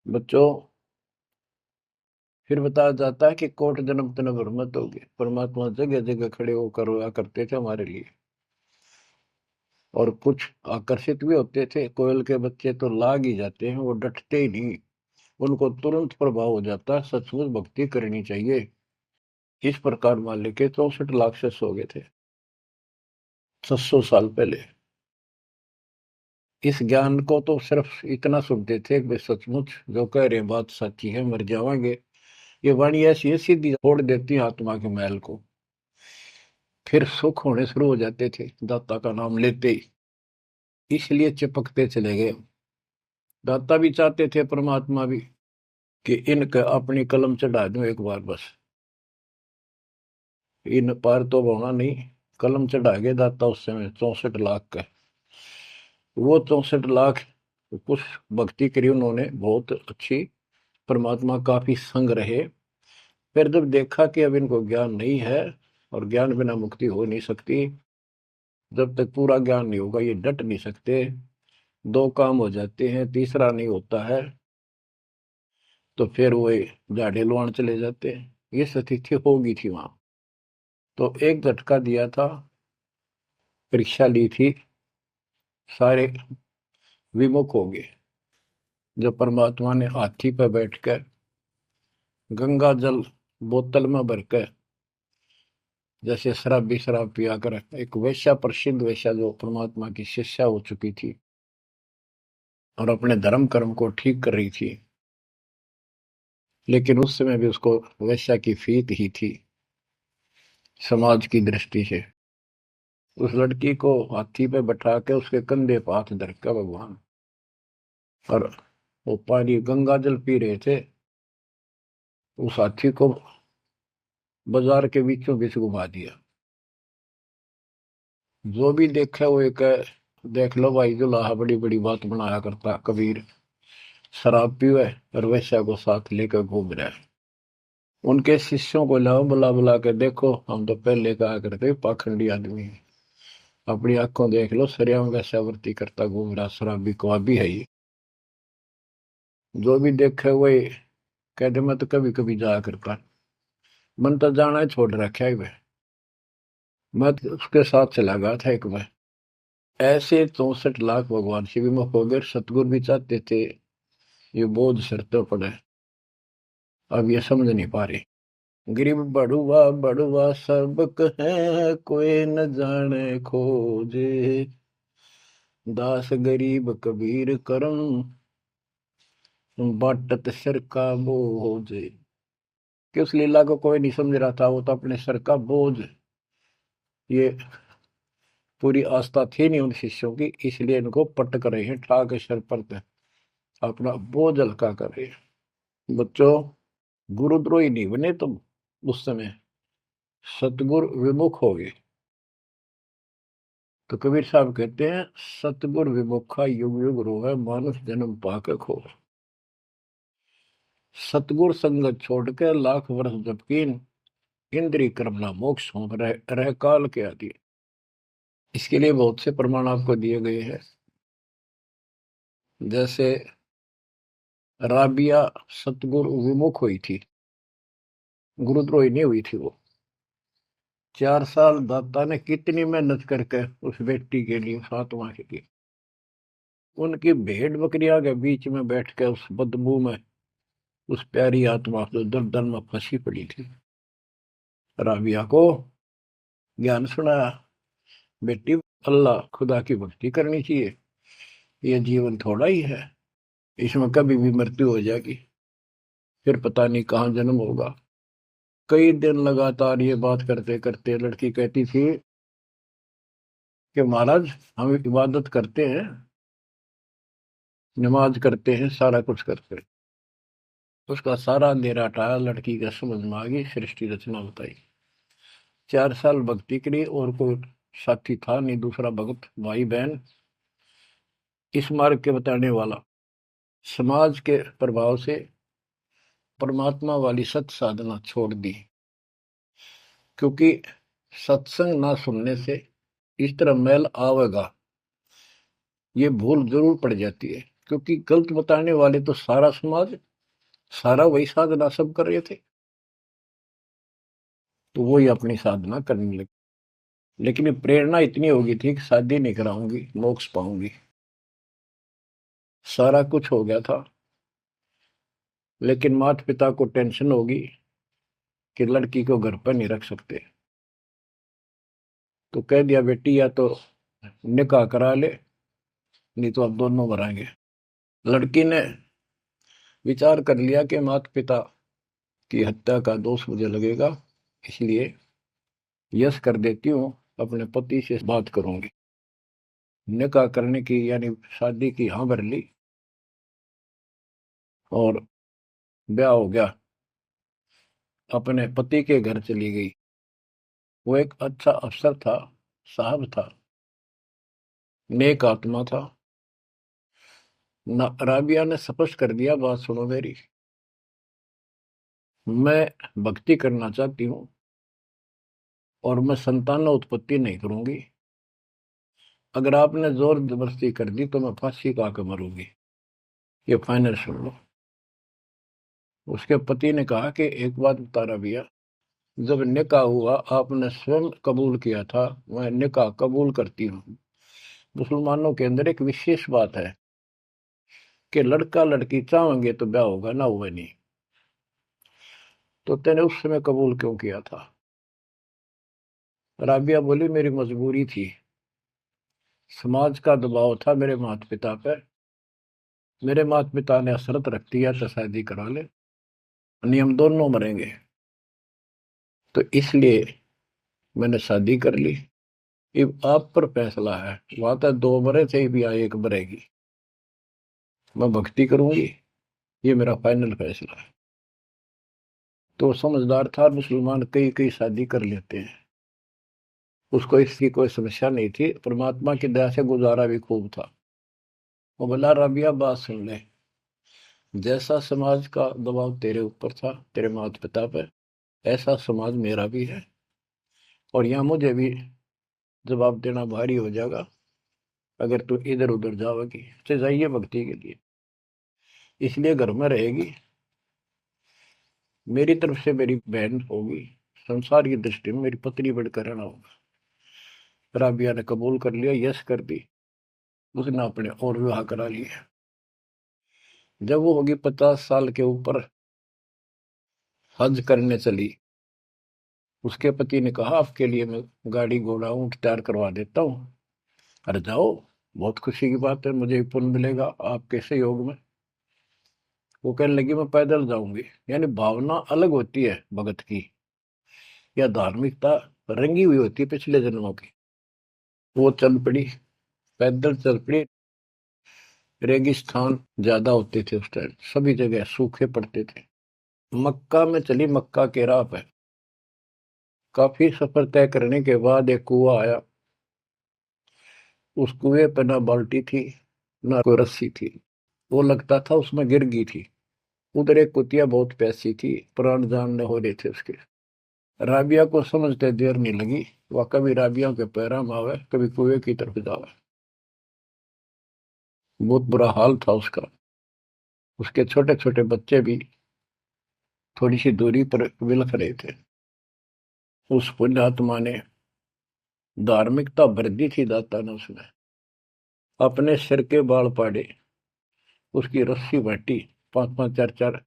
बच्चों, फिर बताया जाता है कि कोट जन्म तन हरमत होगी। परमात्मा जगह जगह खड़े होकर रोया करते थे हमारे लिए, और कुछ आकर्षित भी होते थे। कोयल के बच्चे तो लाग ही जाते हैं, वो डटते ही नहीं, उनको तुरंत प्रभाव हो जाता है। सचमुच भक्ति करनी चाहिए। इस प्रकार मान के 64 लाख शिष्य हो गए थे 700 साल पहले। इस ज्ञान को तो सिर्फ इतना सुनते थे कि सचमुच जो कह रहे हैं बात सच्ची है, मर जावांगे। ये वाणी ऐसी है, सीधी फोड़ देती है आत्मा के मैल को। फिर सुख होने शुरू हो जाते थे दाता का नाम लेते ही, इसलिए चिपकते चले गए। दाता भी चाहते थे, परमात्मा भी, कि इनका अपनी कलम चढ़ा दूं एक बार बस, इन पार तो होना नहीं। कलम चढ़ा गए दाता उस समय 64 लाख का। वो 64 लाख कुछ भक्ति करी उन्होंने, बहुत अच्छी। परमात्मा काफी संग रहे। फिर जब देखा कि अब इनको ज्ञान नहीं है, और ज्ञान बिना मुक्ति हो नहीं सकती, जब तक पूरा ज्ञान नहीं होगा ये डट नहीं सकते। दो काम हो जाते हैं, तीसरा नहीं होता है, तो फिर वो झाड़े लुआन चले जाते हैं। ये स्थिति होगी थी वहां। तो एक झटका दिया था, परीक्षा ली थी, सारे विमुख हो गए। जब परमात्मा ने हाथी पर बैठकर गंगा जल बोतल में भरकर, जैसे शराबी शराब पिया कर, एक वेश्या, प्रसिद्ध वेश्या जो परमात्मा की शिष्या हो चुकी थी और अपने धर्म कर्म को ठीक कर रही थी, लेकिन उस समय भी उसको वेश्या की फीत ही थी समाज की दृष्टि से। उस लड़की को हाथी पे बैठा के उसके कंधे पर हाथ धर के भगवान, और वो पानी गंगा जल पी रहे थे। उस हाथी को बाजार के बीचों बीच घुमा दिया। जो भी देखे वो एक, देख लो भाई दुल्हा बड़ी बड़ी बात बनाया करता कबीर, शराब पीवे और वैश्या को साथ लेकर घूम रहा है। उनके शिष्यों को लाओ, बुला बुला के देखो, हम तो पहले कहा करते पाखंडी आदमी है, अपनी आंखों देख लो, सरिया में वैश्यावृत्ति करता घूम रहा, शराबी कवाबी है ये। जो भी देखे वही कहते, मैं तो कभी कभी जाया करता, मन तो जाना ही छोड़ रखा है वह। मैं तो उसके साथ चला गया था एक बार। ऐसे 64 लाख भगवान से विमुख हो गए। सतगुरु भी चाहते थे ये बोझ सिर तो पड़े, अब ये समझ नहीं पा रहे। गरीब बड़ुआ बड़ुआ सबक है, कोई न जाने खोजे, दास गरीब कबीर करम, बाटत सिर का बोझ। कि उस लीला को कोई नहीं समझ रहा था, वो तो अपने सर का बोझ, ये पूरी आस्था थी नहीं उन शिष्यों की, इसलिए इनको पटक रहे हैं, ठाक सर पर अपना बोझ हल्का कर रहे हैं। बच्चों, गुरुद्रोही नहीं बने तुम उस समय, सतगुरु विमुख हो गए। तो कबीर साहब कहते हैं, सतगुर विमुखा युग युग रोवे, मानुष जन्म पाके खो। सतगुर संगत छोड़ के लाख वर्ष जबकीन, इंद्रिय कर्म ना मोक्ष हो, रह काल के आदि। इसके लिए बहुत से प्रमाण आपको दिए गए हैं। जैसे राबिया सतगुरु विमुख हुई थी, गुरुद्रोही नहीं हुई थी वो। 4 साल दाता ने कितनी मेहनत करके उस बेटी के लिए, फातिमा के लिए, उनकी भेड़ बकरियां के बीच में बैठ के उस बदबू में, उस प्यारी आत्मा जो दर्दन में फंसी पड़ी थी, राबिया को ज्ञान सुनाया, बेटी अल्लाह खुदा की भक्ति करनी चाहिए, ये जीवन थोड़ा ही है, इसमें कभी भी मृत्यु हो जाएगी, फिर पता नहीं कहाँ जन्म होगा। कई दिन लगातार ये बात करते करते लड़की कहती थी कि महाराज, हम इबादत करते हैं, नमाज करते हैं, सारा कुछ करते हैं। उसका सारा अंधेरा हटाया, लड़की का समझ में आ गई, सृष्टि रचना बताई। 4 साल भक्ति करी, और कोई साथी था नहीं, दूसरा भक्त भाई बहन इस मार्ग के बताने वाला। समाज के प्रभाव से परमात्मा वाली सत साधना छोड़ दी, क्योंकि सत्संग ना सुनने से इस तरह मैल आवेगा, ये भूल जरूर पड़ जाती है। क्योंकि गलत बताने वाले तो सारा समाज, सारा वही साधना सब कर रहे थे, तो वही अपनी साधना करने लगे। लेकिन ये प्रेरणा इतनी होगी थी कि शादी नहीं कराऊंगी, मोक्ष पाऊंगी। सारा कुछ हो गया था, लेकिन माता पिता को टेंशन होगी कि लड़की को घर पर नहीं रख सकते, तो कह दिया बेटी या तो निकाह करा ले, नहीं तो अब दोनों मराएंगे। लड़की ने विचार कर लिया कि माता पिता की हत्या का दोष मुझे लगेगा, इसलिए यस कर देती हूँ, अपने पति से बात करूंगी। निकाह करने की यानी शादी की हाँ भर ली और ब्याह हो गया। अपने पति के घर चली गई। वो एक अच्छा अफसर था, साहब था, नेक आत्मा था। राबिया ने स्पष्ट कर दिया, बात सुनो मेरी, मैं भक्ति करना चाहती हूँ और मैं संतान उत्पत्ति नहीं करूंगी। अगर आपने जोर जबरदस्ती कर दी तो मैं फांसी खा के मरूंगी, ये फाइनल सुन लो। उसके पति ने कहा कि एक बात बता राबिया, जब निकाह हुआ आपने स्वयं कबूल किया था, मैं निकाह कबूल करती हूँ। मुसलमानों के अंदर एक विशेष बात है कि लड़का लड़की चाहेंगे तो ब्याह होगा, ना हुआ नहीं। तो तेने उस समय कबूल क्यों किया था? राबिया बोली, मेरी मजबूरी थी, समाज का दबाव था मेरे माता पिता पर। मेरे माता पिता ने शर्त रख दिया तो शादी करा ले, नियम दोनों मरेंगे, तो इसलिए मैंने शादी कर ली। अब आप पर फैसला है, वहां तक दो मरे थे भी आ एक मरेगी, मैं भक्ति करूंगी, ये मेरा फाइनल फैसला है। तो समझदार था, मुसलमान कई कई शादी कर लेते हैं, उसको इसकी कोई समस्या नहीं थी, परमात्मा की दया से गुजारा भी खूब था। वो बोला, राबिया बात सुन ले, जैसा समाज का दबाव तेरे ऊपर था, तेरे माता पिता पर, ऐसा समाज मेरा भी है, और यहाँ मुझे भी जवाब देना भारी हो जाएगा अगर तू इधर उधर जाओगी। तो जाइए भक्ति के लिए, इसलिए घर में रहेगी, मेरी तरफ से मेरी बहन होगी, संसार की दृष्टि में मेरी पत्नी बढ़कर रहना होगा। राबिया ने कबूल कर लिया, यस कर दी। उसने अपने और विवाह करा लिया। जब वो होगी 50 साल के ऊपर, हज करने चली। उसके पति ने कहा, आपके लिए मैं गाड़ी घोड़ा ऊंट तैयार करवा देता हूँ, अरे जाओ, बहुत खुशी की बात है, मुझे भी पुण्य मिलेगा आपके सहयोग में। वो कहने लगी, मैं पैदल जाऊंगी। यानी भावना अलग होती है भगत की, या धार्मिकता रंगी हुई होती है पिछले जन्मों की। वो चल पड़ी, पैदल चल पड़ी। रेगिस्तान ज्यादा होते थे उस टाइम, सभी जगह सूखे पड़ते थे। मक्का में चली, मक्का के राह पे काफी सफर तय करने के बाद एक कुआं आया। उस कुएं पे ना बाल्टी थी, ना कोई रस्सी थी, वो लगता था उसमें गिर गई थी। उधर एक कुतिया बहुत प्यासी थी, प्राण जानने हो रहे थे उसके। राबिया को समझते देर नहीं लगी, वह कभी राबिया के पैरा में आवे, कभी कुएं की तरफ जावे। बहुत बुरा हाल था उसका। उसके छोटे छोटे बच्चे भी थोड़ी सी दूरी पर विलख रहे थे। उस पुण्यात्मा ने, धार्मिकता भर दी थी दाता ने उसने, अपने सिर के बाल पाड़े, उसकी रस्सी बांटी, 5 5 4 4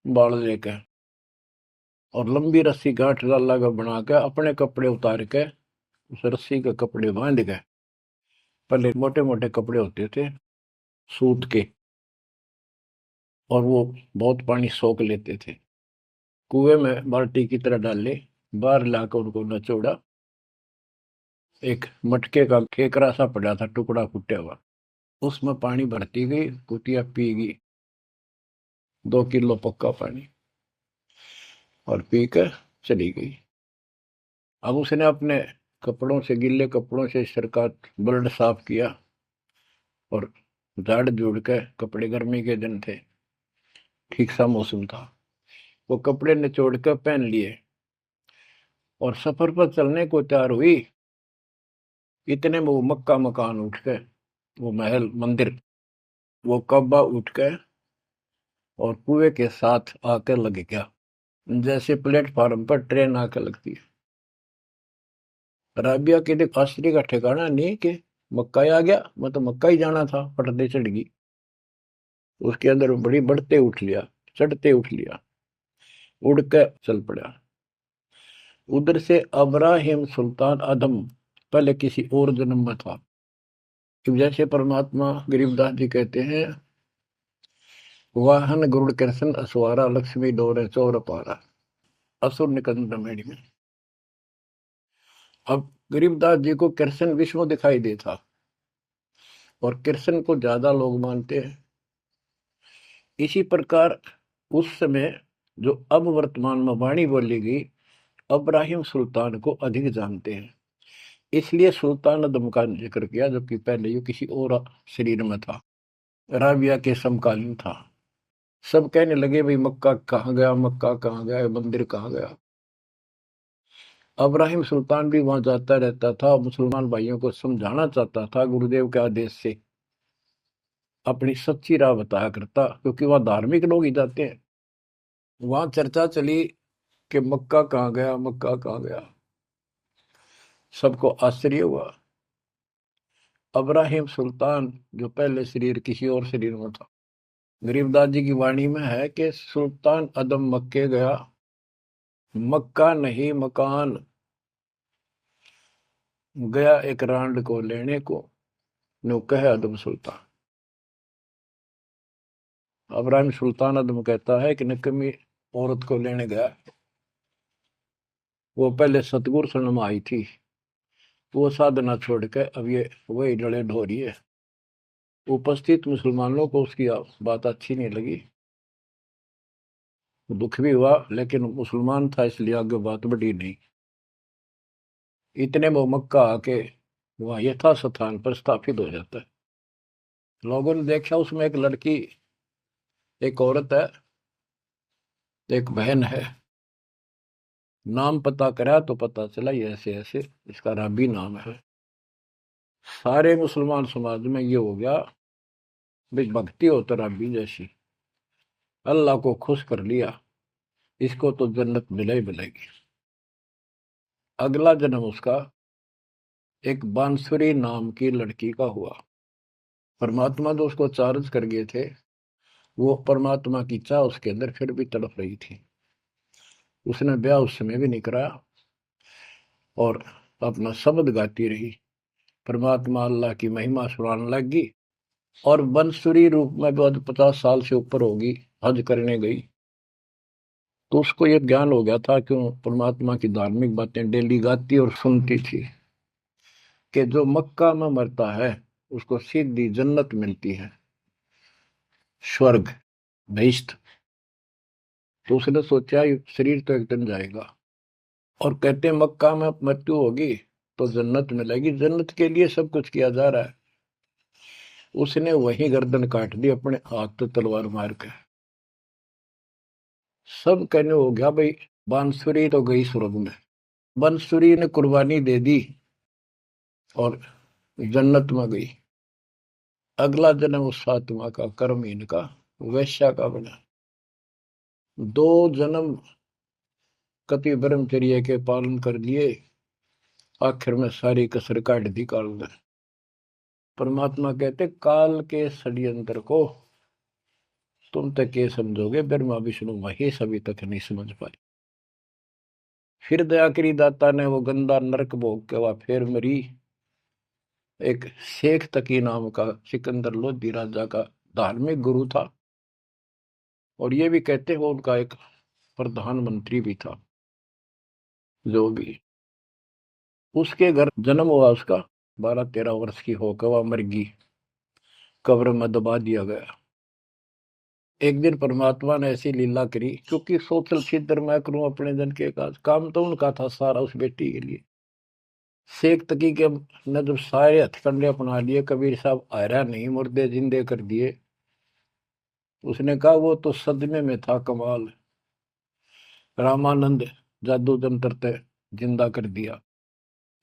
बाल लेकर, और लंबी रस्सी गांठ डाला का बना के अपने कपड़े उतार के उस रस्सी के कपड़े बांध गए। पहले मोटे मोटे कपड़े होते थे सूत के, और वो बहुत पानी सोख लेते थे। कुएं में बाल्टी की तरह डाले, बाहर लाकर उनको नचोड़ा। एक मटके का केकरा सा पड़ा था, टुकड़ा फूटा हुआ, उसमें पानी भरती गई, कुतिया पी गई 2 किलो पक्का पानी, और पी कर चली गई। अब उसने अपने कपड़ों से, गिल्ले कपड़ों से सिर का ब्लड साफ किया, और झाड़ झूड़ के कपड़े, गर्मी के दिन थे, ठीक सा मौसम था, वो कपड़े निचोड़ कर पहन लिए और सफर पर चलने को तैयार हुई। इतने में वो मक्का मकान उठ गए, वो महल मंदिर वो कब्बा उठ गए और कुएं के साथ आकर लग गया, जैसे प्लेटफार्म पर ट्रेन आकर लगती है। राबिया के देख आश्चर्य का ठिकाना नहीं कि मक्का ही आ गया, मैं तो मक्का ही जाना था, पटदे चढ़ गई। उसके अंदर बड़ी बढ़ते उठ लिया, चढ़ते उठ लिया, उड़ के चल पड़ा। उधर से अब्राहिम सुल्तान अदम पहले किसी और जन्म में था। जैसे परमात्मा गरीबदास जी कहते हैं, वाहन गरुड़ कृष्ण असवारा लक्ष्मी डोरे चौर पारा असुर निकंद मेढ़ी में। अब गरीबदास जी को कृष्ण विष्णु दिखाई देता और कृष्ण को ज्यादा लोग मानते हैं। इसी प्रकार उस समय जो अब वर्तमान में वाणी बोली गई, अब्राहिम सुल्तान को अधिक जानते हैं, इसलिए सुल्तान अदम का जिक्र किया, जबकि पहले ये किसी और शरीर में था, राबिया के समकालीन था। सब कहने लगे भाई मक्का कहाँ गया, मक्का कहाँ गया, मंदिर कहाँ गया। अब्राहिम सुल्तान भी वहां जाता रहता था, मुसलमान भाइयों को समझाना चाहता था, गुरुदेव के आदेश से अपनी सच्ची राह बताया करता, क्योंकि वहां धार्मिक लोग ही जाते हैं। वहां चर्चा चली कि मक्का कहाँ गया, मक्का कहाँ गया। सबको आश्चर्य हुआ। अब्राहिम सुल्तान जो पहले शरीर किसी और शरीर में था, गरीबदास जी की वाणी में है कि सुल्तान अदम मक्के गया, मक्का नहीं मकान गया, एक रांड को लेने को नो कहे अदम सुल्तान। अब्राहिम सुल्तान अदम कहता है कि नकमी औरत को लेने गया, वो पहले सतगुरु शरण में आई थी, वो साधना छोड़ के अब ये वही जड़े ढो रही है। उपस्थित मुसलमानों को उसकी बात अच्छी नहीं लगी, दुख भी हुआ, लेकिन मुसलमान था इसलिए आगे बात बढ़ी नहीं। इतने वो मक्का आके वहां यथा स्थान पर स्थापित हो जाता है। लोगों ने देखा उसमें एक लड़की, एक औरत है, एक बहन है। नाम पता करा तो पता चला ये ऐसे ऐसे इसका राबी नाम है। सारे मुसलमान समाज में ये हो गया भाई भक्ति हो तो राबी जैसी, अल्लाह को खुश कर लिया, इसको तो जन्नत मिले ही मिलेगी। अगला जन्म उसका एक बांसुरी नाम की लड़की का हुआ। परमात्मा जो उसको चार्ज कर गए थे, वो परमात्मा की चाह उसके अंदर फिर भी तड़प रही थी। उसने ब्याह उस समय भी नहीं कराया और अपना शब्द गाती रही, परमात्मा अल्लाह की महिमा सुनाने लगी। और बंसुरी रूप में बाद 50 साल से ऊपर होगी, हज करने गई। तो उसको ये ज्ञान हो गया था, क्यों परमात्मा की धार्मिक बातें डेली गाती और सुनती थी, कि जो मक्का में मरता है उसको सीधी जन्नत मिलती है, स्वर्ग, बहिश्त। तो उसने सोचा ये शरीर तो एक दिन जाएगा, और कहते हैं मक्का में मृत्यु होगी तो जन्नत मिलेगी, जन्नत के लिए सब कुछ किया जा रहा है। उसने वही गर्दन काट दी अपने हाथ से तलवार मार के। सब कहने हो गया भाई बांसुरी तो गई स्वर्ग में, बांसुरी ने कुर्बानी दे दी और जन्नत में गई। अगला जन्म उस आत्मा का कर्महीन का वैश्या का बना। दो जन्म कति ब्रह्मचर्य के पालन कर लिए, आखिर में सारी कसर काट दी काल ने। परमात्मा कहते काल के षड्यंत्र को तुम तक ये समझोगे, ब्रह्मा विष्णु महेश अभी तक नहीं समझ पाए। फिर दया करी दाता ने, वो गंदा नरक भोग के वह फिर मरी। एक शेख तकी नाम का सिकंदर लोधी राजा का धार्मिक गुरु था, और ये भी कहते वो उनका एक प्रधानमंत्री भी था। जो भी उसके घर जन्म हुआ उसका, 12-13 वर्ष की होकर वह मर गई, कब्र में दबा दिया गया। एक दिन परमात्मा ने ऐसी लीला करी, क्योंकि सोचल छिद्र मैं करूं अपने जन के काज, काम तो उनका था सारा उस बेटी के लिए। शेख तकी के ने जब सारे हथकंडे अपना लिए, कबीर साहब आयरा नहीं, मुर्दे जिंदे कर दिए। उसने कहा वो तो सदमे में था, कमाल, रामानंद जादू जंतर ते जिंदा कर दिया।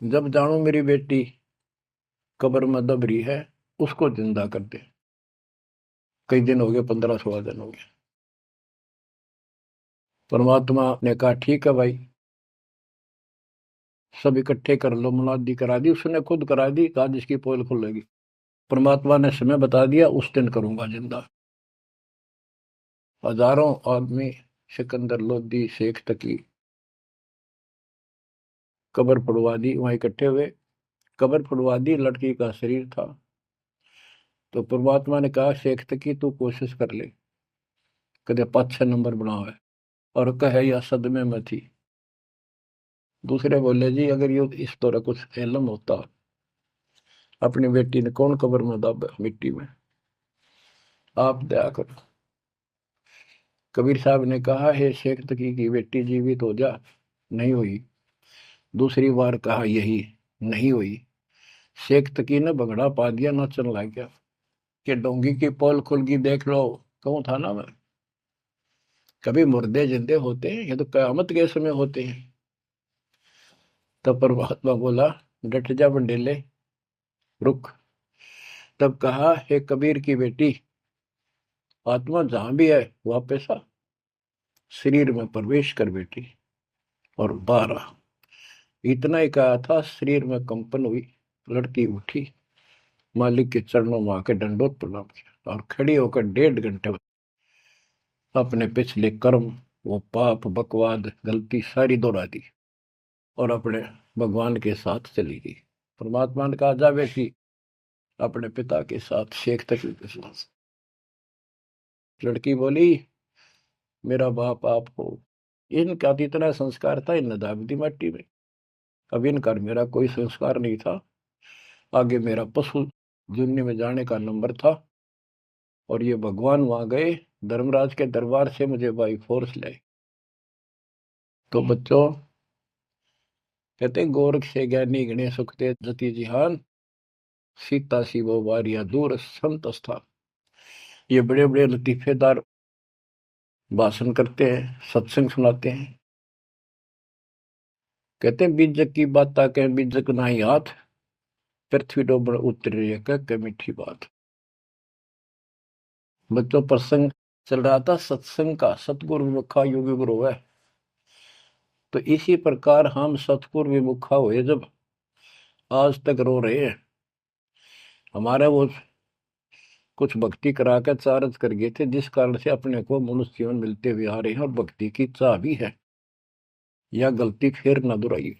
जब जानू मेरी बेटी कब्र में दब रही है, उसको जिंदा कर दे। कई दिन हो गए, 15-16 दिन हो गए। परमात्मा ने कहा ठीक है भाई, सब इकट्ठे कर लो। मुनादी करा दी, उसने खुद करा दी, कहा जिसकी पोल खुलेगी। परमात्मा ने समय बता दिया, उस दिन करूंगा जिंदा। हजारों आदमी, सिकंदर लोधी, शेख तकी, कब्र फुड़वा दी, वहां इकट्ठे हुए। कब्र फुड़वा दी, लड़की का शरीर था। तो परमात्मा ने कहा शेख तकी तू कोशिश कर ले, कदे 5-6 नंबर बनाओ है। और कहे या सदमे में थी। दूसरे बोले जी अगर ये इस तरह कुछ इल्म होता, अपनी बेटी ने कौन कब्र में दब मिट्टी में, आप दया करो। कबीर साहब ने कहा हे शेख तकी की बेटी जीवित हो जा, नहीं हुई। दूसरी बार कहा यही, नहीं हुई। शेख तकी ने बगड़ा पा दिया, नाचन लग गया कि डोंगी की पोल खुल गई, देख लो। कहूं था ना मैं, कभी मुर्दे जिंदे होते हैं, ये तो कयामत के समय होते हैं। तब परमात्मा बोला डट जा बंडेले, रुक। तब कहा हे कबीर की बेटी, आत्मा जहां भी है वापस आ, शरीर में प्रवेश कर बेटी। और 12 इतना ही कहा था, शरीर में कंपन हुई, लड़की उठी, मालिक के चरणों में आके दंडोत प्रणाम किया और खड़ी होकर 1.5 घंटे अपने पिछले कर्म, वो पाप बकवाद गलती सारी दोहरा दी और अपने भगवान के साथ चली गई। परमात्मा ने कहा जा बेटी अपने पिता के साथ, शेख तकी के साथ। लड़की बोली मेरा बाप आप हो। इनका तो इतना संस्कार था, इन दाब दी मट्टी में। अब इनका मेरा कोई संस्कार नहीं था। आगे मेरा पशु दुनिया में जाने का नंबर था, और ये भगवान वहां गए, धर्मराज के दरबार से मुझे बाई फोर्स लाए। तो बच्चों कहते गोरख से ज्ञानी गणे सुखते जति जिहान, सीता सी वो वारिया दूर संत स्थान। ये बड़े बड़े लतीफेदार भाषण करते हैं, सत्संग सुनाते हैं। कहते हैं बीजक की बात कह बीजक नाही हाथ, पृथ्वी डोबण उतरे कह मीठी बात। बच्चों प्रसंग चल रहा था सत्संग का, सतगुरु विमुखा योगी गुरु है। तो इसी प्रकार हम सतगुरु विमुखा हुए जब, आज तक रो रहे हैं। हमारे वो कुछ भक्ति करा कर चार्ज कर गए थे, जिस कारण से अपने को मनुष्य जीवन मिलते हुए आ रहे हैं, और भक्ति की चाह भी है। यह गलती फिर न दोहराइए।